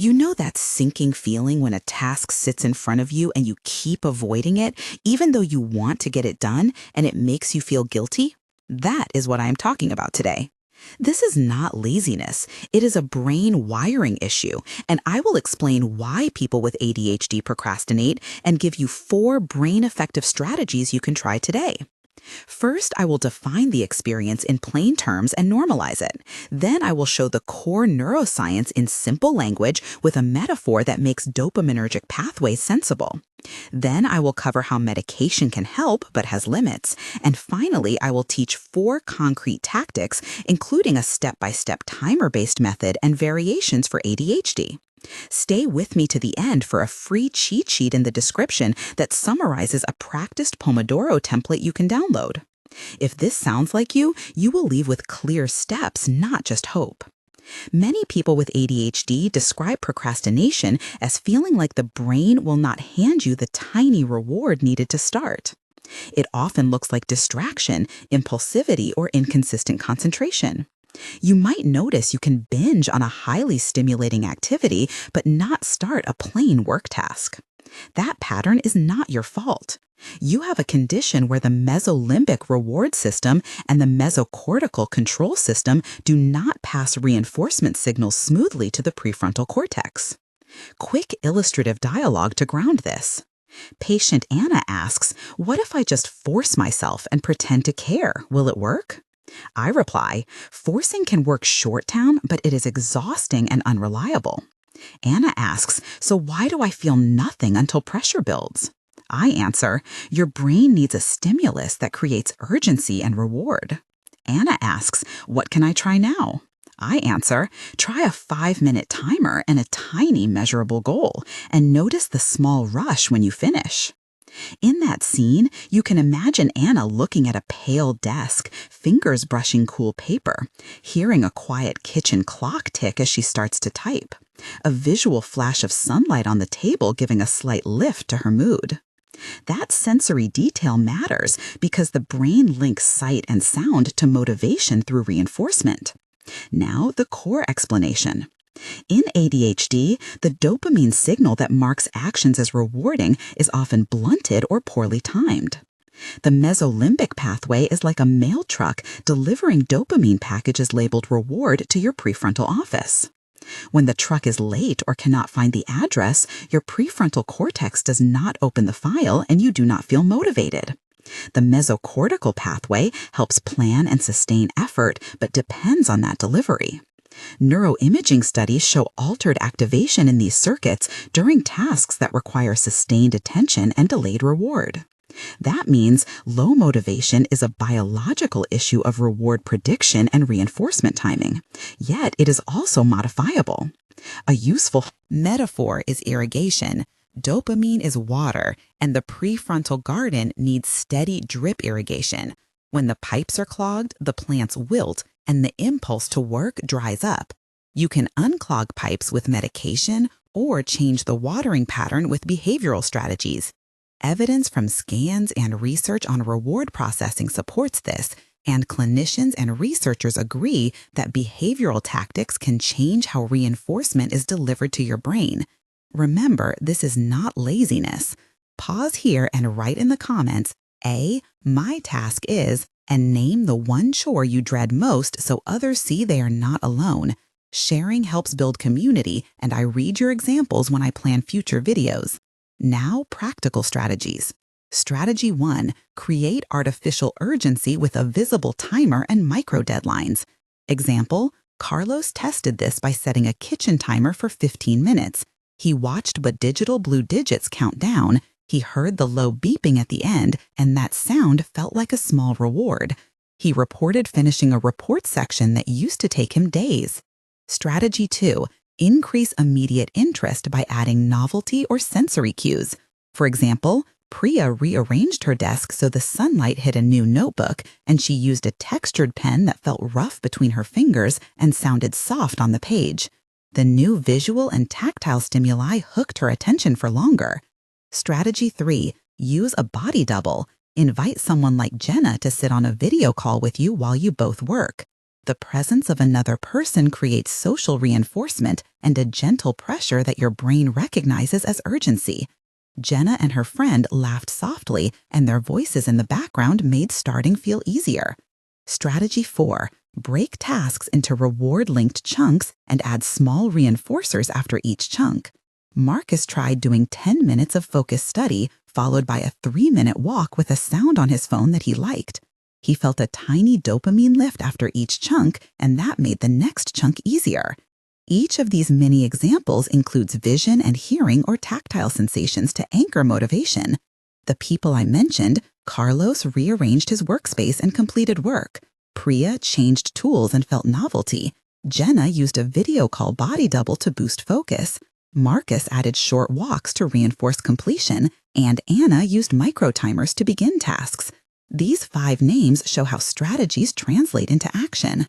You know that sinking feeling when a task sits in front of you and you keep avoiding it, even though you want to get it done, and it makes you feel guilty? That is what I am talking about today. This is not laziness. It is a brain wiring issue, and I will explain why people with ADHD procrastinate and give you 4 brain-effective strategies you can try today. First, I will define the experience in plain terms and normalize it. Then I will show the core neuroscience in simple language with a metaphor that makes dopaminergic pathways sensible. Then I will cover how medication can help but has limits. And finally, I will teach 4 concrete tactics, including a step-by-step timer-based method and variations for ADHD. Stay with me to the end for a free cheat sheet in the description that summarizes a practiced Pomodoro template you can download. If this sounds like you will leave with clear steps, not just hope. Many people with ADHD describe procrastination as feeling like the brain will not hand you the tiny reward needed to start. It often looks like distraction, impulsivity, or inconsistent concentration. You might notice you can binge on a highly stimulating activity but not start a plain work task. That pattern is not your fault. You have a condition where the mesolimbic reward system and the mesocortical control system do not pass reinforcement signals smoothly to the prefrontal cortex. Quick illustrative dialogue to ground this. Patient Anna asks, "What if I just force myself and pretend to care? Will it work?" I reply, "Forcing can work short-term, but it is exhausting and unreliable." Anna asks, "So why do I feel nothing until pressure builds?" I answer, "Your brain needs a stimulus that creates urgency and reward." Anna asks, "What can I try now?" I answer, "Try a 5-minute timer and a tiny measurable goal, and notice the small rush when you finish." In that scene, you can imagine Anna looking at a pale desk, fingers brushing cool paper, hearing a quiet kitchen clock tick as she starts to type, a visual flash of sunlight on the table giving a slight lift to her mood. That sensory detail matters because the brain links sight and sound to motivation through reinforcement. Now, the core explanation. In ADHD, the dopamine signal that marks actions as rewarding is often blunted or poorly timed. The mesolimbic pathway is like a mail truck delivering dopamine packages labeled reward to your prefrontal office. When the truck is late or cannot find the address, your prefrontal cortex does not open the file and you do not feel motivated. The mesocortical pathway helps plan and sustain effort but depends on that delivery. Neuroimaging studies show altered activation in these circuits during tasks that require sustained attention and delayed reward. That means low motivation is a biological issue of reward prediction and reinforcement timing, yet it is also modifiable. A useful metaphor is irrigation. Dopamine is water, and the prefrontal garden needs steady drip irrigation. When the pipes are clogged, the plants wilt, and the impulse to work dries up. You can unclog pipes with medication or change the watering pattern with behavioral strategies. Evidence from scans and research on reward processing supports this, and clinicians and researchers agree that behavioral tactics can change how reinforcement is delivered to your brain. Remember, this is not laziness. Pause here and write in the comments, A, my task is, and name the one chore you dread most so others see they are not alone. Sharing helps build community, and I read your examples when I plan future videos. Now, practical strategies. Strategy 1. Create artificial urgency with a visible timer and micro deadlines. Example, Carlos tested this by setting a kitchen timer for 15 minutes. He watched but digital blue digits count down. He heard the low beeping at the end, and that sound felt like a small reward. He reported finishing a report section that used to take him days. Strategy 2. Increase immediate interest by adding novelty or sensory cues. For example, Priya rearranged her desk so the sunlight hit a new notebook, and she used a textured pen that felt rough between her fingers and sounded soft on the page. The new visual and tactile stimuli hooked her attention for longer. Strategy 3. Use a body double. Invite someone like Jenna to sit on a video call with you while you both work. The presence of another person creates social reinforcement and a gentle pressure that your brain recognizes as urgency. Jenna and her friend laughed softly, and their voices in the background made starting feel easier. Strategy 4. Break tasks into reward-linked chunks and add small reinforcers after each chunk. Marcus tried doing 10 minutes of focused study, followed by a 3-minute walk with a sound on his phone that he liked. He felt a tiny dopamine lift after each chunk, and that made the next chunk easier. Each of these mini examples includes vision and hearing or tactile sensations to anchor motivation. The people I mentioned, Carlos rearranged his workspace and completed work. Priya changed tools and felt novelty. Jenna used a video call body double to boost focus. Marcus added short walks to reinforce completion, and Anna used micro-timers to begin tasks. These 5 names show how strategies translate into action.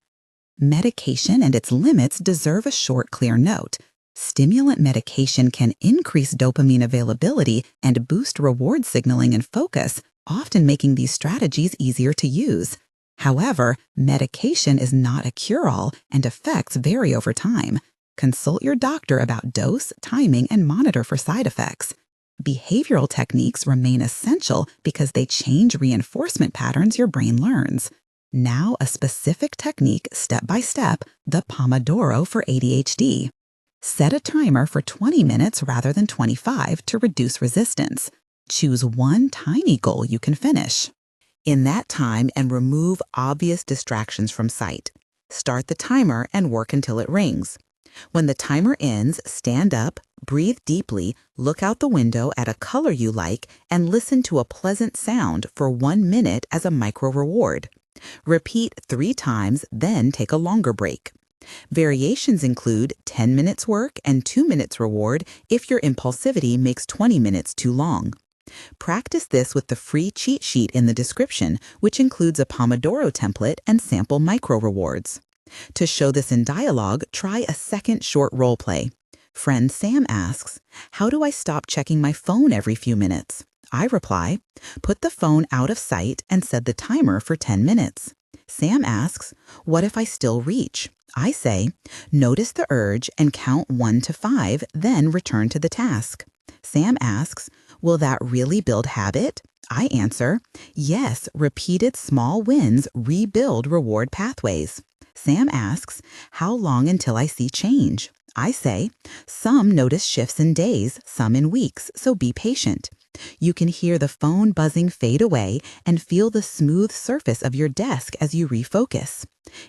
Medication and its limits deserve a short, clear note. Stimulant medication can increase dopamine availability and boost reward signaling and focus, often making these strategies easier to use. However, medication is not a cure-all, and effects vary over time. Consult your doctor about dose, timing, and monitor for side effects. Behavioral techniques remain essential because they change reinforcement patterns your brain learns. Now, a specific technique step by step, the Pomodoro for ADHD. Set a timer for 20 minutes rather than 25 to reduce resistance. Choose one tiny goal you can finish in that time and remove obvious distractions from sight. Start the timer and work until it rings. When the timer ends, stand up, breathe deeply, look out the window at a color you like, and listen to a pleasant sound for 1 minute as a micro reward. Repeat 3 times, then take a longer break. Variations include 10 minutes work and 2 minutes reward if your impulsivity makes 20 minutes too long. Practice this with the free cheat sheet in the description, which includes a Pomodoro template and sample micro rewards. To show this in dialogue, try a second short role play. Friend Sam asks, "How do I stop checking my phone every few minutes?" I reply, "Put the phone out of sight and set the timer for 10 minutes. Sam asks, "What if I still reach?" I say, "Notice the urge and count 1 to 5, then return to the task." Sam asks, "Will that really build habit?" I answer, "Yes, repeated small wins rebuild reward pathways." Sam asks, "How long until I see change?" I say, "Some notice shifts in days, some in weeks, so be patient." You can hear the phone buzzing fade away and feel the smooth surface of your desk as you refocus.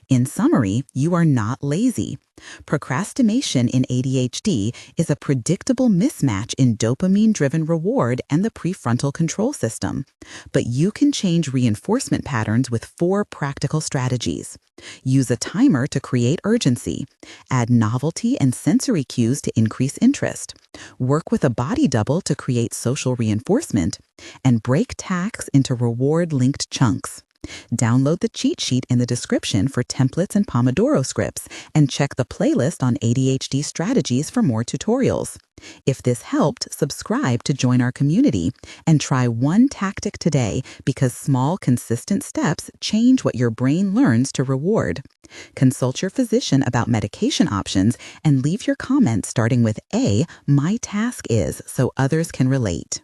In summary, you are not lazy. Procrastination in ADHD is a predictable mismatch in dopamine-driven reward and the prefrontal control system. But you can change reinforcement patterns with 4 practical strategies. Use a timer to create urgency. Add novelty and sensory cues to increase interest. Work with a body double to create social reinforcement. And break tasks into reward-linked chunks. Download the cheat sheet in the description for templates and Pomodoro scripts, and check the playlist on ADHD strategies for more tutorials. If this helped, subscribe to join our community and try one tactic today, because small, consistent steps change what your brain learns to reward. Consult your physician about medication options and leave your comments starting with A, "My task is," so others can relate.